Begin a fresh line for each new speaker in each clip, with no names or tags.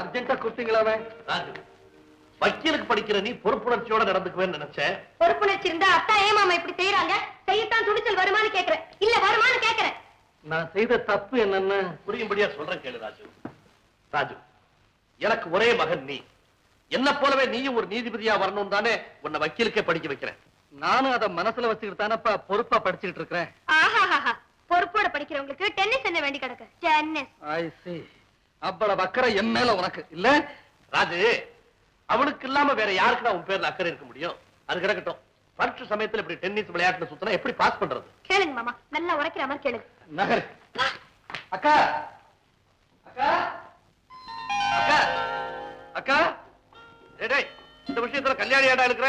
அர்ஜென்ட்டா கூப்பிட்டீங்களாவே? வக்கீலுக்கு படிக்கிற நீ பொறுப்புணர்ச்சியோட நடந்துக்குவேன்னு நினைச்சேன்.
பொறுப்புணர்ச்சி இருந்தா அத்தா ஏமாமா இப்படி செய்யறாங்க? செய்யத்தான் துணிச்சல் வருமானு கேக்குறேன். இல்ல வருமானு கேக்குறேன்.
நான் செய்த தப்பு என்னன்னு புரியும்படியா சொல்றேன் கேளு ராஜு. ராஜு, எனக்கு ஒரே மகன் நீ. என்ன போலவே நீயும் ஒரு நீதிபதியா வரணும் தானே உன்னை வக்கீலுக்கே படிக்க வைக்கிறேன். நானும் அதை மனசுல வச்சுக்கிட்டு தானப்பா பொறுப்பா படிச்சுக்கிட்டு இருக்கிறேன்.
பொறுப்போட படிக்கிறவங்களுக்கு டென்னிஸ் என்ன வேண்டி கிடக்கு? டென்னிஸ்.
ஐ சீ. அவ்வளவு அக்கறை என் மேல உனக்கு இல்ல ராஜு. அவளுக்கு இல்லாம வேற யாருக்கு உன் பேர்ல அக்கறை இருக்க முடியும்? அது கிடக்கட்டும். பரீட்சை சமயத்துல இப்படி டென்னிஸ் விளையாட்டுல சுத்தினா எப்படி பாஸ் பண்றது?
கேளுங்க மாமா, நல்லா உரைக்கிற மாதிரி கேளுங்க.
நகர். அக்கா அக்கா அக்கா அக்கா, இந்த விஷயத்துல கல்யாணி ஏடா இருக்கிற?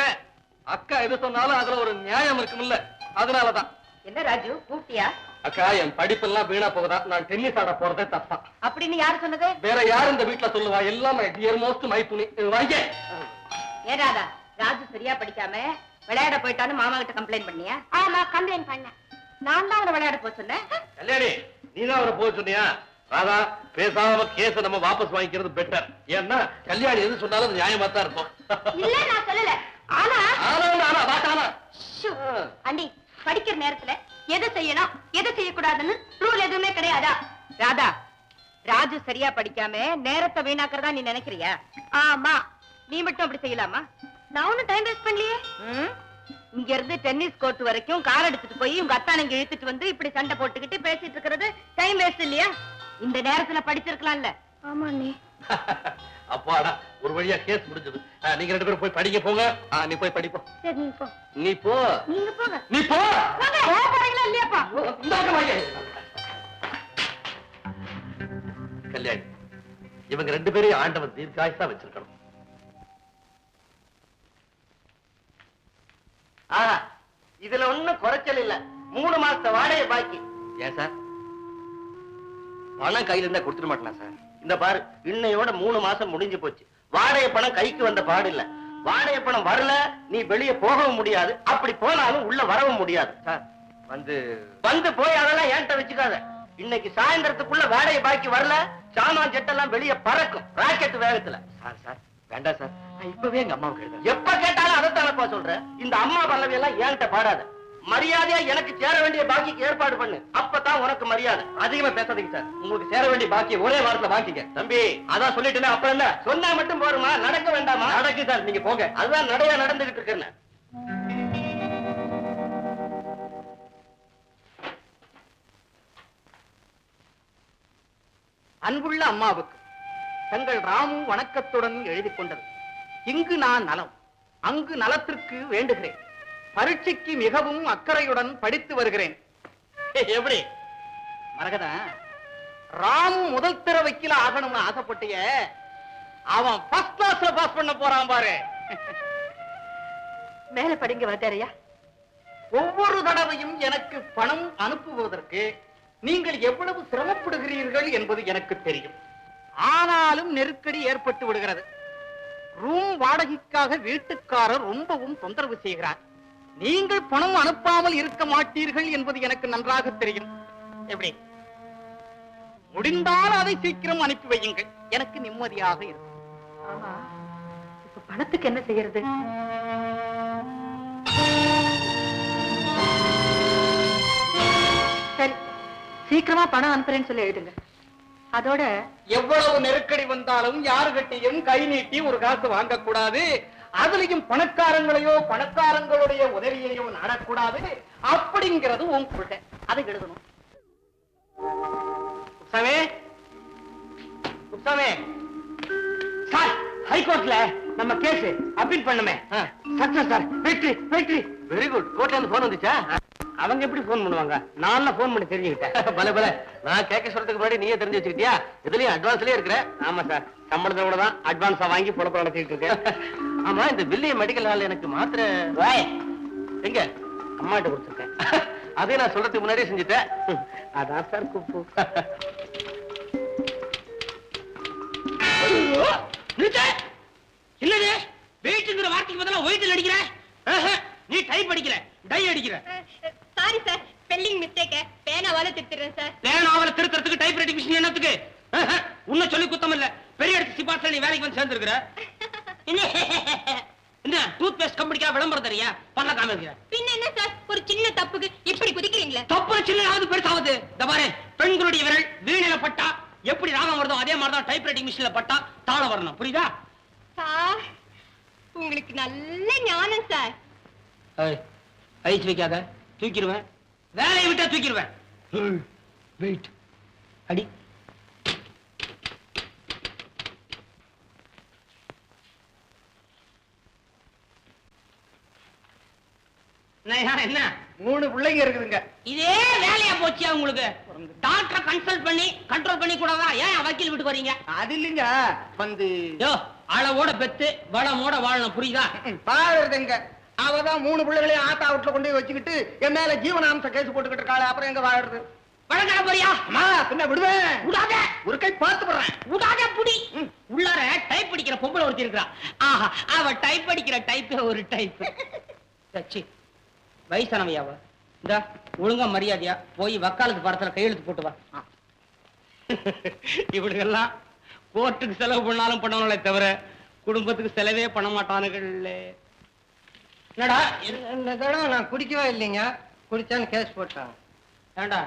அக்கா எது சொன்னாலும் அதுல ஒரு நியாயம் இருக்கும்ல, அதனாலதான்.
என்ன ராஜு கூப்பிட்டியா?
அக்கா, என் படிப்பெல்லாம் வீணா போகுதா? நான் டென்னிஸ் ஆட போறதே தப்பா.
அப்படின்னு யாரு சொன்னது?
வேற யாரு இந்த வீட்டுல சொல்லுவா? எல்லாம் டியர் மோஸ்ட் மை துணி. வாங்க.
ஏடாதா, ராஜு சரியா படிக்காம விளையாட போயிட்டான்னு மாமா கிட்ட கம்ப்ளைண்ட் பண்ணியா? ஆமா, கம்ப்ளைண்ட் பண்ண. நான் தான் அவனை விளையாட போக சொன்னேன்.
கல்யாணி, நீ தான் அவனை போக சொன்னியா? ராதா, பேசாம கேஸ நம்ம வாபஸ் வாங்கிக்கிறது பெட்டர். ஏன்னா கல்யாணி எது சொன்னாலும் நியாயமா தான் இருக்கும்.
இல்ல, நான் சொல்லல. ஆனா
அண்டி, படிக்கிற நேரத்துல எதை செய்யணும் எதை செய்யக்கூடாதுன்னு ரூல் எதுவுமே கிடையாதா?
ராதா, ராஜு சரியா படிக்காம நேரத்தை வீணாக்குறதா நீ நினைக்கிறியா?
ஆமா.
நீ மட்டும் அப்படி செய்யலாமா?
நான் ஒன்னும் டைம் வேஸ்ட் பண்ணலையே.
இங்க இருந்து டென்னிஸ் கோர்ட் வரைக்கும் கார் எடுத்துட்டு போய் உங்க அத்தானை இங்க இழுத்துட்டு வந்து இப்படி சண்டை போட்டுக்கிட்டு பேசிட்டு இருக்கிறது டைம் வேஸ்ட் இல்லையா? இந்த நேரத்துல படிச்சிருக்கலாம்ல.
ஆமா நீ.
அப்பாடா, ஒரு வழியா கேஸ் முடிஞ்சது. நீங்க ரெண்டு பேரும் போய் படிக்க போங்க. நீ போய் படிப்போம்.
சரி, நீ போ.
நீ போ.
நீங்க போங்க.
நீ போ.
போறீங்களா இல்லையாப்பா?
கல்யாணி, இவங்க ரெண்டு பேரையும் ஆண்டவன் தீர்க்காயுசா வச்சிருக்கணும்.
இதுல ஒண்ணும் குறைச்சல் இல்ல. 3 மாசத்தை வாடகை பாக்கி.
ஏன் சார், பணம் கையில இருந்தா கொடுத்துட மாட்டேனா சார்?
இந்த பாரு, இன்னையோட 3 மாசம் முடிஞ்சு போச்சு. வாடகை பணம் கைக்கு வந்த பாடு இல்ல. வாடகை பணம் வரல, நீ வெளியே போகவும் முடியாது. அப்படி போனாலும் உள்ள வரவும் முடியாது.
சார்,
வந்து போய் அதெல்லாம் ஏன்ட்ட வச்சுக்காத. இன்னைக்கு சாயந்தரத்துக்குள்ள வாடகை பாக்கி வரல, சாமான் ஜெட்டெல்லாம் வெளியே பறக்கும் ராக்கெட் வேகத்துல.
சார் வேண்டாம் சார், நான் இப்பவே எங்க அம்மாவுக்கு எழுதுறேன்.
எப்ப கேட்டாலும் அதைத்தானப்பா சொல்றேன். இந்த அம்மா பல்லவி எல்லாம் ஏன்ட்ட பாடாத. மரியாதையா எனக்கு சேர வேண்டிய பாக்கிக்கு ஏற்பாடு பண்ணு. அப்பதான் உனக்கு மரியாதை.
அதிகமா பேசாதீங்க சார். உங்களுக்கு சேர வேண்டிய பாக்கிய ஒரே வாரத்துல வாங்கிக்க.
தம்பி, அதான் சொல்லிட்டேன். அப்ப என்ன சொன்னா மட்டும் போருமா? நடக்க வேண்டாமா?
நடக்கு சார், நீங்க போங்க.
அதுதான் நடையா நடந்துகிட்டு இருக்கேன்.
அன்புள்ள அம்மாவுக்கு தங்கள் ராமு வணக்கத்துடன் எழுதி கொண்டது. இங்கு நான் நலம், அங்கு நலத்திற்கு வேண்டுகிறேன். பரீட்சைக்கு மிகவும் அக்கறையுடன் படித்து வருகிறேன். எப்படி மரகதா, ராமு முதல் தர வக்கீல ஆகணும்னு ஆசைப்பட்டிய, அவன் ஃபர்ஸ்ட் கிளாஸ்ல பாஸ் பண்ண போறான் பாரு.
மேல படிங்க வாத்தியாரையா.
ஒவ்வொரு தடவையும் எனக்கு பணம் அனுப்புவதற்கு நீங்கள் எவ்வளவு சிரமப்படுகிறீர்கள் என்பது எனக்கு தெரியும். ஆனாலும் நெருக்கடி ஏற்பட்டு விடுகிறது. ரூம் வாடகைக்காக வீட்டுக்காரர் ரொம்பவும் தொந்தரவு செய்கிறார். நீங்கள் பணம் அனுப்பாமல் இருக்க மாட்டீர்கள் என்பது எனக்கு நன்றாக தெரியும். எப்படி முடிந்தால் அதை சீக்கிரம் அனுப்பி வையுங்கள், எனக்கு நிம்மதியாக இருக்கும்.
ஆமா, இப்ப பணத்துக்கு என்ன செய்யறது? சரி, சீக்கிரமா பணம் அனுப்புறேன்னு சொல்லி எழுதுங்க. அதோட
எவ்வளவு நெருக்கடி வந்தாலும் யாருகிட்டையும் கை நீட்டி ஒரு காசு வாங்கக்கூடாது. அதுலயும் பணக்காரங்களையோ பணக்காரங்களுடைய உதவியையோ நாடக்கூடாது. அப்படிங்கிறது உன் கொள்கை. அதை எழுதணும். உப்சாமே, உப்சாமே.
சார், ஹைகோர்ட்ல நம்ம கேஸ் அப்பீல் பண்ணுமே. சக்சஸ் சார், வெற்றி வெற்றி.
Very good. கோர்ட்ல இருந்து போன் வந்துச்சா?
அவங்க எப்படி போன் பண்ணுவாங்க? நான் போன் பண்ணி தெரிஞ்சுக்கிட்டேன்.
பல பல, நான் கேட்க சொல்றதுக்கு முன்னாடி நீயே தெரிஞ்சு வச்சுக்கிட்டியா? இதுலயும் அட்வான்ஸ்லயே இருக்கிற.
ஆமா சார், சம்பளத்தை கூட தான் அட்வான்ஸா வாங்கி பொழப்பு நடத்திட்டு இருக்கேன்.
ஆமா, இந்த வில்லிய மெடிக்கல் ஹால் எனக்கு மாத்திரை எங்க
அம்மாட்ட கொடுத்துருக்கேன்.
அதே நான் சொல்றதுக்கு முன்னாடியே செஞ்சுட்டேன்.
அதான் சார் குப்பு. இல்லது வெயிட்ங்கிற வார்த்தைக்கு பதிலா ஒயிட்டில் அடிக்கிற. நீ டைப் அடிக்கிற, டை அடிக்கிற.
Sorry sir, spelling mistake. பேனாவால திருத்துறேன் சார்.
பேனாவால திருத்துறதுக்கு டைப் ரைட்டிங் மிஷின் என்னத்துக்கு? உன்னை சொல்லி குத்தம் இல்ல. பெரிய இடத்து
தான் சேர்ந்துருக்கிற. என்ன டூத் பேஸ்ட் கம்பெனிக்கா விளம்பரம் தரியா? பண்ண காமிக்கிற.
பின்ன என்ன சார், ஒரு சின்ன தப்புக்கு இப்படி குதிக்கிறீங்களே?
தப்பு சின்னதாவது பெருசாவது. இந்த பாரு, பெண்களுடைய விரல் வீணையில பட்டா எப்படி ராகம் வருதோ அதே மாதிரிதான் டைப்ரைட்டிங் மிஷின்ல பட்டா தாளம் வரணும். புரியுதா?
சார், உங்களுக்கு நல்ல ஞானம் சார்.
ஐஸ் வைக்காத, தூக்கிடுவேன். வேலையை விட்டா தூக்கிடுவேன். வெயிட் அடி. என்ன
3 பிள்ளைங்க இருக்குதுங்க.
இதே வேலையா போச்சியா உங்களுக்கு? டாக்டரை கன்சல்ட் பண்ணி கண்ட்ரோல் பண்ணி கூடாதா? ஏன் வக்கீல் வீட்டுக்கு வரீங்க?
அது இல்லைங்க, வந்து
யோ, அளவோட பெத்து வளமோட வாழணும். புரியுதா?
பாடுறதுங்க. அவதான் 3 பிள்ளைகளையும் ஆத்தா வீட்டுல கொண்டு போய் வச்சுக்கிட்டு என் மேல ஜீவனாம்ச கேஸ் போட்டுக்கிட்டு இருக்காளே, அப்புறம் எங்க வாழுறது?
வழக்காட போறியா?
அம்மா, பின்ன விடுவேன்.
விடாத.
ஒரு கை பார்த்து போடுறேன்.
விடாத புடி. உள்ளார டைப் அடிக்கிற பொம்பளை ஒருத்தி இருக்கா. ஆஹா, அவ டைப் அடிக்கிற டைப் ஒரு டைப். சச்சி, வயசானவையாவ. இந்த ஒழுங்கா மரியாதையா போய் வக்காலத்து படத்துல கையெழுத்து போட்டு வா. இவளுக்கெல்லாம் கோர்ட்டுக்கு செலவு பண்ணாலும் பண்ணவங்களே தவிர குடும்பத்துக்கு செலவே பண்ண மாட்டானுகள். என்னடா
இந்த தடவை நான் குடிக்கவே இல்லைங்க, குடிச்சான்னு கேஸ் போட்டாங்க.
ஏண்டா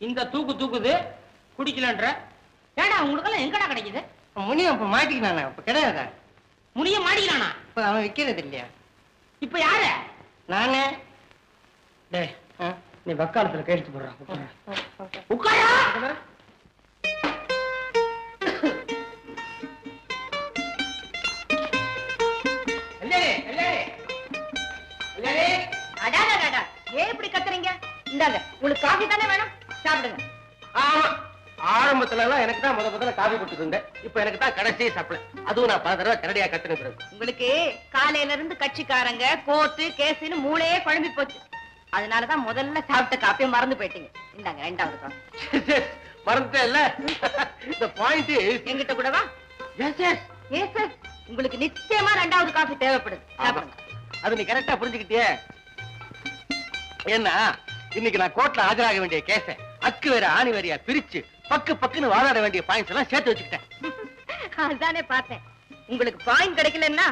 இந்த தூக்குது குடிக்கலன்ற? ஏண்டா உங்களுக்கெல்லாம் எங்கடா கிடைக்குது?
முனியம் இப்ப மாட்டிக்கினானே, இப்ப கிடையாதா?
முனிய மாடிக்கிறானா?
இப்ப அவன் விக்கிறது இல்லையா?
இப்ப யாரு?
நானே.
டேய், நீ வக்காலத்துல கையெழுத்து போடுறா. உட்காரா.
அடாடா, ஏன் இப்படி கத்துறீங்க? இந்தாங்க, உங்களுக்கு காஃபி தானே வேணும், சாப்பிடுங்க.
ஆமா, ஆரம்பத்துல எல்லாம் எனக்கு தான் முதல்ல காபி போட்டு இருந்தேன். இப்ப எனக்கு தான் கடைசி சப்ளை. அதுவும் நான் பல தடவை கரடியா கத்துன பிறகு.
உங்களுக்கு காலையில இருந்து கட்சிக்காரங்க கோர்ட்டு கேஸ்னு மூளையே குழம்பி போச்சு. அதனாலதான் முதல்ல சாப்பிட்ட காப்பியை மறந்து போயிட்டீங்க. இந்தாங்க 2வது காஃபி.
மறந்துட்டே இல்ல. இந்த பாயிண்ட்
என்கிட்ட கூடவா?
எஸ் எஸ்
எஸ் எஸ், உங்களுக்கு நிச்சயமா 2வது காஃபி தேவைப்படுது. சாப்பிடுங்க.
அது நீ கரெக்டா புரிஞ்சுக்கிட்டியே. ஏன்னா இன்னைக்கு நான் கோர்ட்ல ஆஜராக வேண்டிய கேஸ அக்கு வேற ஆணி வேறையா பிரிச்சு பக்குன்னு வாதாட வேண்டிய பாயிண்ட்ஸ் எல்லாம் சேர்த்து வச்சுக்கிட்டேன்.
அதானே பார்த்தேன். உங்களுக்கு பாயிண்ட் கிடைக்கலன்னா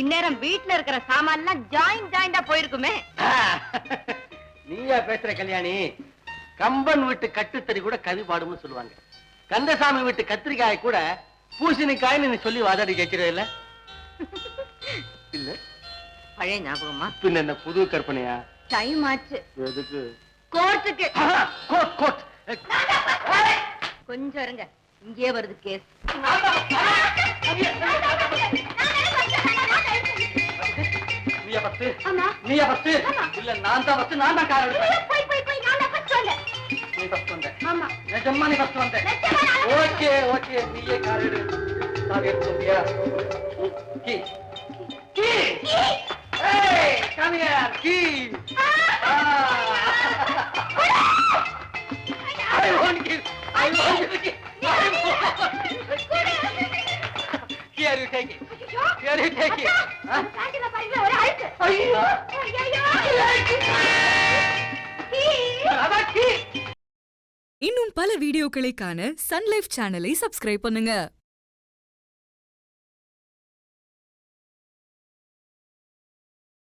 இந்நேரம் வீட்டுல இருக்கிற சாமான் எல்லாம் ஜாயிண்டா போயிருக்குமே.
நீயா பேசுற கல்யாணி? கம்பன் வீட்டு கட்டுத்தறி கூட கவி பாடும்னு சொல்லுவாங்க. கந்தசாமி வீட்டு கத்திரிக்காய் கூட பூசணிக்காய்னு நீ சொல்லி வாதாடி கேட்கிறே இல்ல? இல்ல,
பழைய ஞாபகமா?
பின்ன என்ன புது கற்பனையா?
டைம் ஆச்சு.
எதுக்கு?
கோர்ட்டுக்கு.
கோர்ட்.
கொஞ்சம் இருங்க, இங்கே வருது கேஸ்.
நீயா ஃபர்ஸ்ட்? இல்ல நான் தான் ஃபர்ஸ்ட். நான் தான் கார் எடுப்பேன். நீ ஃபர்ஸ்ட் வந்த.
ஆமா.
நிஜமா நீ ஃபர்ஸ்ட் வந்த. ஓகே, நீயே கார் எடு. கார் எடுத்துட்டியா? Key. Hey, come here, key. I want key. Here you take it. Huh? ஐயோ. அதான் key.
இன்னும் பல வீடியோக்களை காண சன் லைஃப் சேனலை சப்ஸ்கிரைப் பண்ணுங்க.